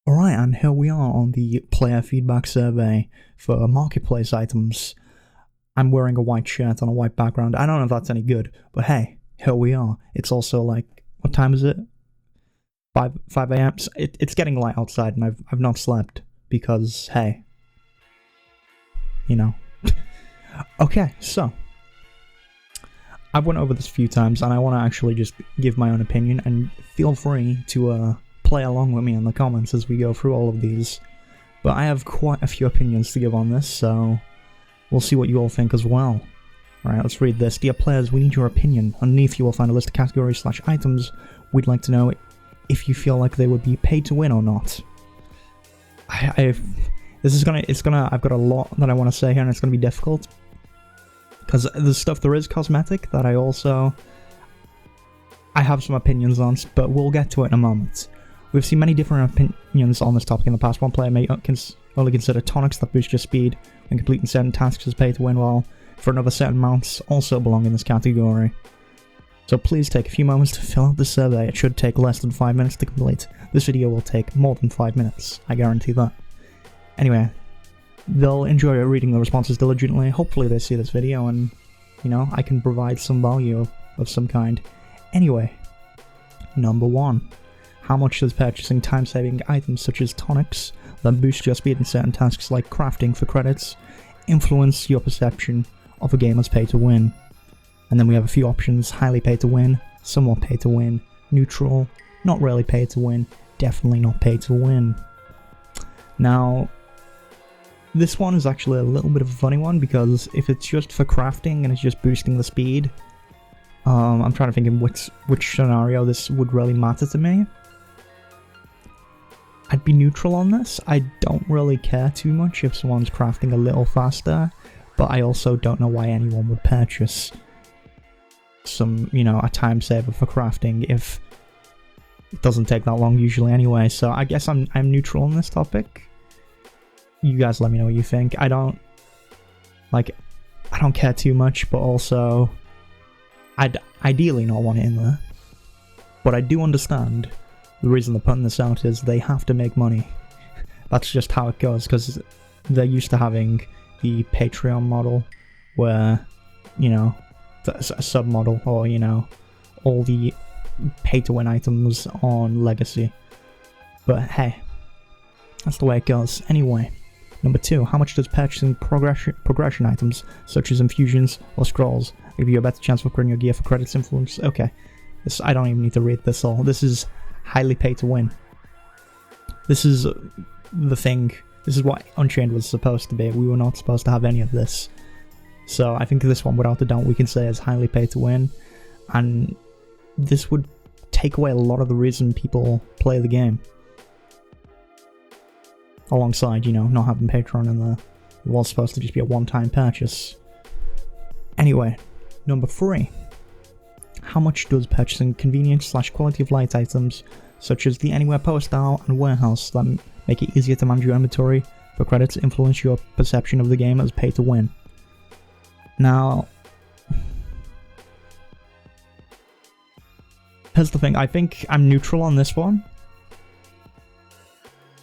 Alright, and here we are on the player feedback survey for marketplace items. I'm wearing a white shirt on a white background. I don't know if that's any good, but hey, here we are. It's also like, what time is it? 5 a.m. It's getting light outside and I've not slept because, hey, you know. Okay, so I've went over this a few times and I want to actually just give my own opinion, and feel free to play along with me in the comments as we go through all of these. But I have quite a few opinions to give on this, so we'll see what you all think as well. Alright, let's read this. Dear players, we need your opinion. Underneath you will find a list of categories/items. We'd like to know if you feel like they would be paid to win or not. I've got a lot that I want to say here, and it's gonna be difficult because the stuff there is cosmetic that I have some opinions on, but we'll get to it in a moment. We've seen many different opinions on this topic in the past. One player may only consider tonics that boost your speed when completing certain tasks as pay to win, while for another certain amounts also belong in this category. So please take a few moments to fill out the survey. It should take less than 5 minutes to complete. This video will take more than 5 minutes, I guarantee that. Anyway, they'll enjoy reading the responses diligently. Hopefully they see this video and, you know, I can provide some value of some kind. Anyway, number 1. How much does purchasing time-saving items such as tonics that boost your speed in certain tasks like crafting for credits influence your perception of a game as pay to win? And then we have a few options: highly pay to win, somewhat pay to win, neutral, not really pay to win, definitely not pay to win. Now, this one is actually a little bit of a funny one, because if it's just for crafting and it's just boosting the speed, I'm trying to think in which scenario this would really matter to me. I'd be neutral on this. I don't really care too much if someone's crafting a little faster, but I also don't know why anyone would purchase some, you know, a time saver for crafting if it doesn't take that long usually anyway. So I guess I'm neutral on this topic. You guys let me know what you think. I don't care too much, but also I'd ideally not want it in there. But I do understand the reason they're putting this out is they have to make money. That's just how it goes, because they're used to having the Patreon model where, you know, a sub model, or, you know, all the pay to win items on Legacy. But hey, that's the way it goes. Anyway, number 2, how much does purchasing progression items such as infusions or scrolls give you a better chance of upgrading your gear for credits influence? Okay, this, I don't even need to read this all. This is highly pay to win. This is the thing. This is what Unchained was supposed to be. We were not supposed to have any of this. So I think this one, without a doubt, we can say is highly pay to win. And this would take away a lot of the reason people play the game. Alongside, you know, not having Patreon in there. It was supposed to just be a one-time purchase. Anyway, number 3. How much does purchasing convenience/quality of life items such as the Anywhere Postal and Warehouse that make it easier to manage your inventory for credits influence your perception of the game as pay to win? Now, here's the thing. I think I'm neutral on this one,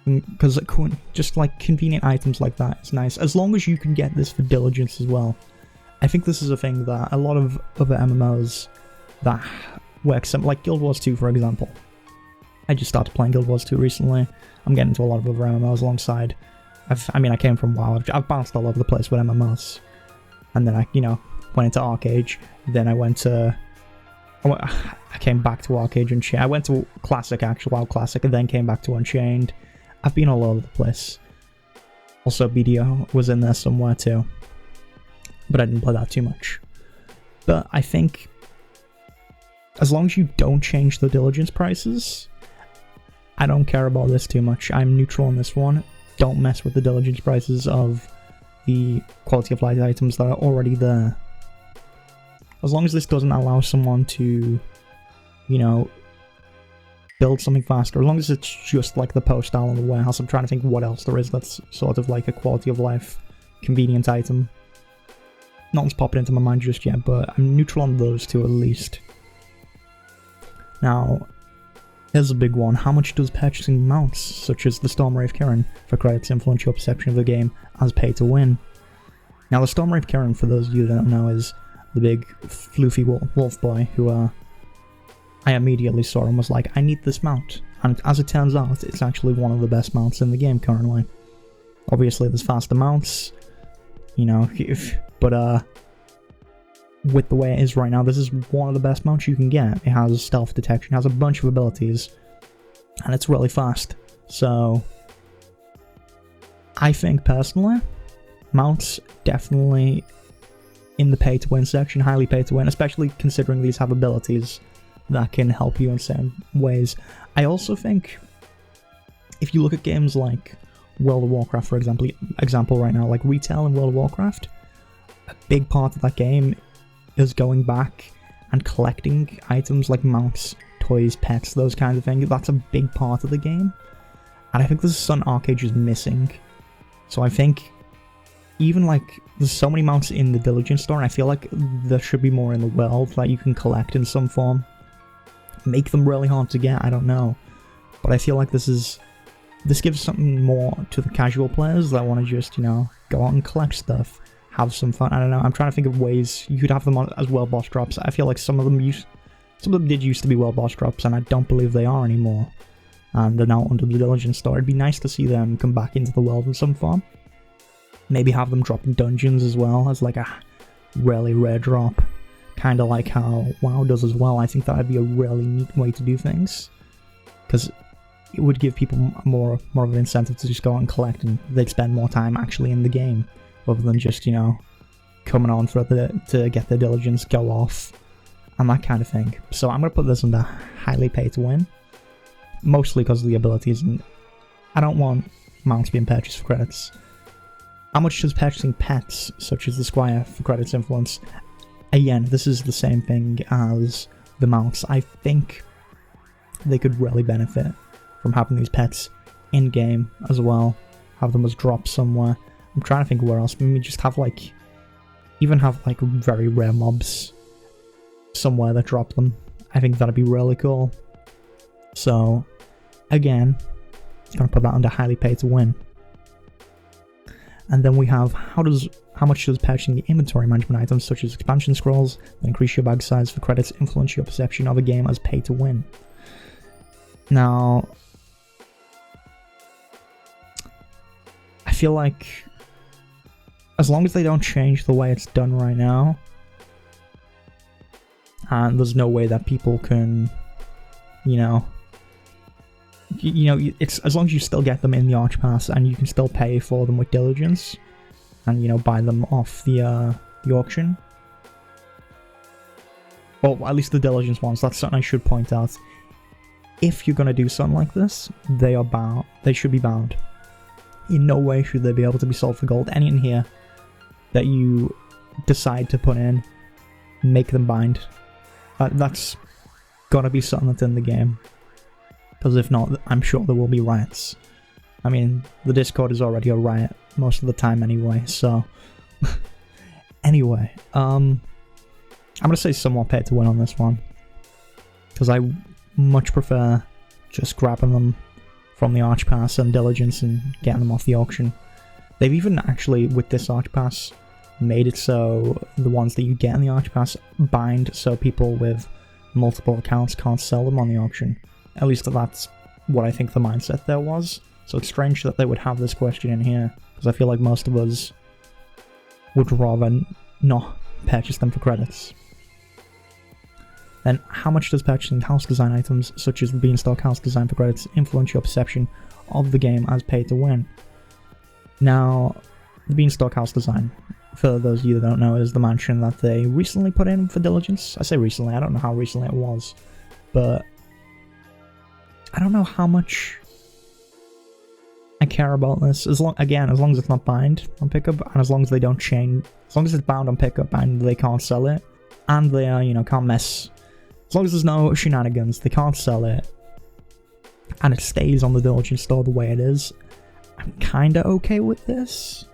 because just like convenient items like that is nice, as long as you can get this for diligence as well. I think this is a thing that a lot of other MMOs that work, like Guild Wars 2 for example. I just started playing Guild Wars 2 recently. I'm getting into a lot of other MMOs alongside. I came from WoW. I've bounced all over the place with MMOs. And then I, you know, went into Archeage. Then I came back to Archeage and I went to Classic, actual WoW Classic, and then came back to Unchained. I've been all over the place. Also, BDO was in there somewhere too, but I didn't play that too much. But I think as long as you don't change the diligence prices, I don't care about this too much. I'm neutral on this one. Don't mess with the diligence prices of the quality of life items that are already there. As long as this doesn't allow someone to, you know, build something faster. As long as it's just like the postal and the warehouse. I'm trying to think what else there is that's sort of like a quality of life convenient item. Nothing's popping into my mind just yet, but I'm neutral on those two at least. Now, Here's a big one. How much does purchasing mounts, such as the Stormwraith Kirin, for credits influence your perception of the game as pay to win? Now, the Stormwraith Kirin, for those of you that don't know, is the big floofy wolf boy who I immediately saw and was like, I need this mount. And as it turns out, it's actually one of the best mounts in the game currently. Obviously, there's faster mounts, you know, but with the way it is right now, this is one of the best mounts you can get. It has stealth detection, has a bunch of abilities, and it's really fast. So, I think personally, mounts definitely in the pay to win section, highly pay to win, especially considering these have abilities that can help you in certain ways. I also think if you look at games like World of Warcraft, for example right now, like retail in World of Warcraft, a big part of that game is going back and collecting items like mounts, toys, pets, those kinds of things. That's a big part of the game, and I think this is something Archeage is missing. So I think even like there's so many mounts in the Diligence store, and I feel like there should be more in the world that you can collect in some form. Make them really hard to get, I don't know, but I feel like this gives something more to the casual players that want to just, you know, go out and collect stuff, have some fun. I don't know, I'm trying to think of ways you could have them as world boss drops. I feel like some of them did used to be world boss drops, and I don't believe they are anymore, and they're now under the Diligence store. It'd be nice to see them come back into the world in some form. Maybe have them drop in dungeons as well as like a really rare drop, kind of like how WoW does as well. I think that would be a really neat way to do things, because it would give people more of an incentive to just go out and collect, and they'd spend more time actually in the game rather than just, you know, coming on to get their Diligence, go off, and that kind of thing. So I'm going to put this under highly pay to win, mostly because of the abilities, and I don't want mounts being purchased for credits. How much does purchasing pets, such as the Squire, for credits influence? Again, this is the same thing as the mounts. I think they could really benefit from having these pets in-game as well. Have them as drops somewhere. I'm trying to think where else. Maybe just have like, even have like very rare mobs somewhere that drop them. I think that'd be really cool. So, again, gonna put that under highly pay to win. And then we have how much does purchasing the inventory management items such as expansion scrolls that increase your bag size for credits influence your perception of a game as pay to win? Now, I feel like as long as they don't change the way it's done right now, and there's no way that people can, you know, it's as long as you still get them in the Arch Pass and you can still pay for them with Diligence, and, you know, buy them off the auction. Or at least the Diligence ones. That's something I should point out. If you're gonna do something like this, they are bound. They should be bound. In no way should they be able to be sold for gold. Any in here that you decide to put in, make them bind. That's gotta be something that's in the game. Because if not, I'm sure there will be riots. I mean, the Discord is already a riot most of the time anyway, so... Anyway, I'm gonna say somewhat pay to win on this one. Because I much prefer just grabbing them from the Arch Pass and Diligence and getting them off the auction. They've even actually, with this Arch Pass, made it so the ones that you get in the Arch Pass bind so people with multiple accounts can't sell them on the auction. At least that's what I think the mindset there was. So it's strange that they would have this question in here, because I feel like most of us would rather not purchase them for credits. Then, how much does purchasing house design items, such as the Beanstalk house design for credits, influence your perception of the game as pay to win? Now, the Beanstalk house design, for those of you that don't know, is the mansion that they recently put in for Diligence. I say recently, I don't know how recently it was, but I don't know how much I care about this. As long as it's not bind on pickup, and as long as they don't change, as long as it's bound on pickup and they can't sell it, and they can't mess. As long as there's no shenanigans, they can't sell it, and it stays on the Diligence store the way it is, I'm kinda okay with this.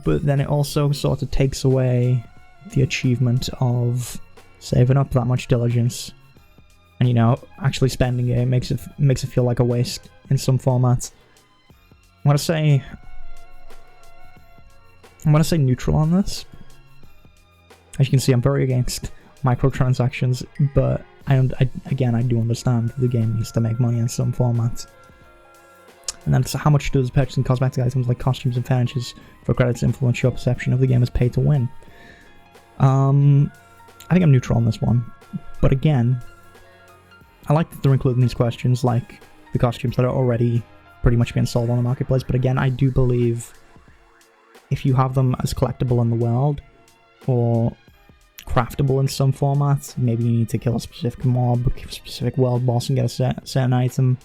But then it also sort of takes away the achievement of saving up that much Diligence And, you know, actually spending it makes it feel like a waste in some formats. I'm gonna say neutral on this. As you can see, I'm very against microtransactions, but again, I do understand the game needs to make money in some formats. And then, so how much does purchasing cosmetic items like costumes and furnitures for credits influence your perception of the game as pay to win? I think I'm neutral on this one, but again, I like that they're including these questions like the costumes that are already pretty much being sold on the marketplace. But again, I do believe if you have them as collectible in the world or craftable in some formats, maybe you need to kill a specific mob, a specific world boss and get a certain item.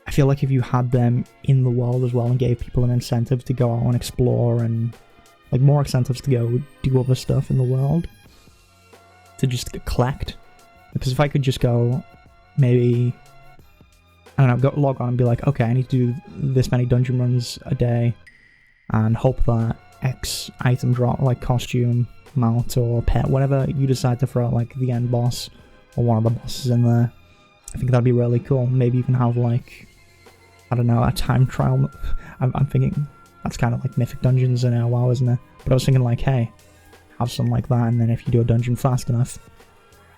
I feel like if you had them in the world as well and gave people an incentive to go out and explore and like more incentives to go do other stuff in the world to just collect. Because if I could just go, maybe, I don't know, go log on and be like, okay, I need to do this many dungeon runs a day and hope that X item drop, like costume, mount, or pet, whatever you decide to throw out, like the end boss or one of the bosses in there. I think that'd be really cool. Maybe even have like, I don't know, a time trial. I'm thinking that's kind of like Mythic Dungeons in WoW, isn't it? But I was thinking like, hey, have something like that, and then if you do a dungeon fast enough,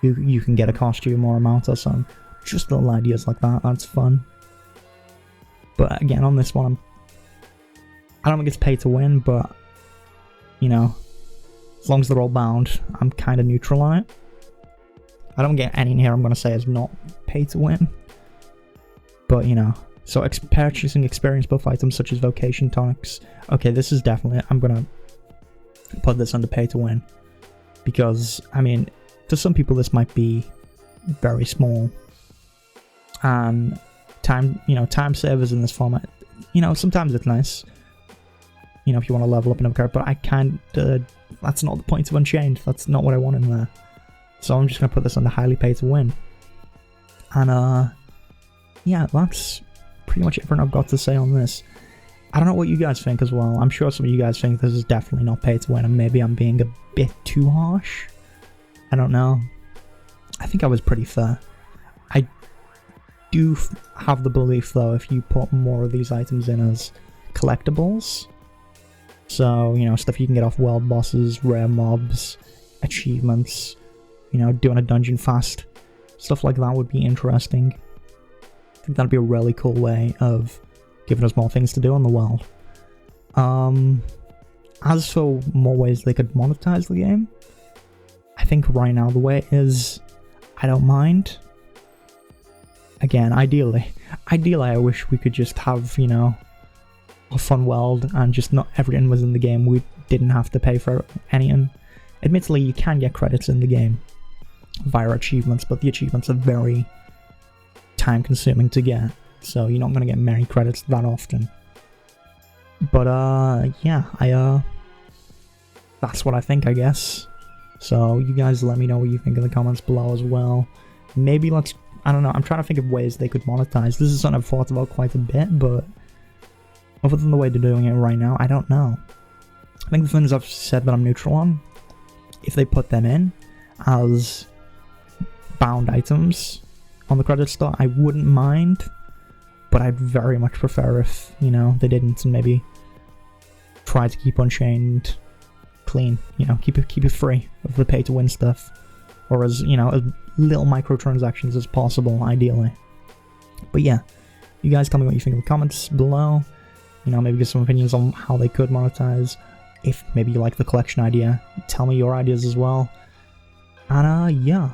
you can get a costume or a mount or something. Just little ideas like that, that's fun. But again, on this one, I don't think it's pay to win, but, you know, as long as they're all bound, I'm kind of neutral on it. I don't get any in here I'm going to say is not pay to win. But, you know, so purchasing experience buff items such as vocation tonics. Okay, this is definitely, I'm going to put this under pay to win. Because, I mean, to some people this might be very small. And time savers in this format, you know, sometimes it's nice. You know, if you want to level up another character, but that's not the point of Unchained. That's not what I want in there. So I'm just going to put this under highly pay to win. And, yeah, that's pretty much everything I've got to say on this. I don't know what you guys think as well. I'm sure some of you guys think this is definitely not pay to win, and maybe I'm being a bit too harsh. I don't know. I think I was pretty fair. I do have the belief, though, if you put more of these items in as collectibles, so, you know, stuff you can get off world bosses, rare mobs, achievements, you know, doing a dungeon fast, stuff like that would be interesting. I think that'd be a really cool way of giving us more things to do in the world. As for more ways they could monetize the game, I think right now the way it is, I don't mind. Again, ideally I wish we could just have, you know, a fun world and just not everything was in the game. We didn't have to pay for anything. Admittedly, you can get credits in the game via achievements, but the achievements are very time consuming to get, so you're not going to get many credits that often. But yeah, that's what I think, I guess. So you guys let me know what you think in the comments below as well. Maybe I don't know, I'm trying to think of ways they could monetize. This is something I've thought about quite a bit, but other than the way they're doing it right now, I don't know. I think the things I've said that I'm neutral on, if they put them in as bound items on the credit store, I wouldn't mind, but I'd very much prefer if, you know, they didn't, and maybe try to keep Unchained clean, you know, keep it free of the pay to win stuff, or as, you know, as little microtransactions as possible, ideally. But yeah, you guys tell me what you think in the comments below. You know, maybe give some opinions on how they could monetize. If maybe you like the collection idea, tell me your ideas as well. And yeah,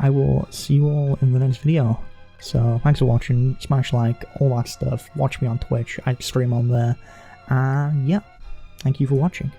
I will see you all in the next video. So thanks for watching, smash like, all that stuff. Watch me on Twitch, I stream on there. Yeah, thank you for watching.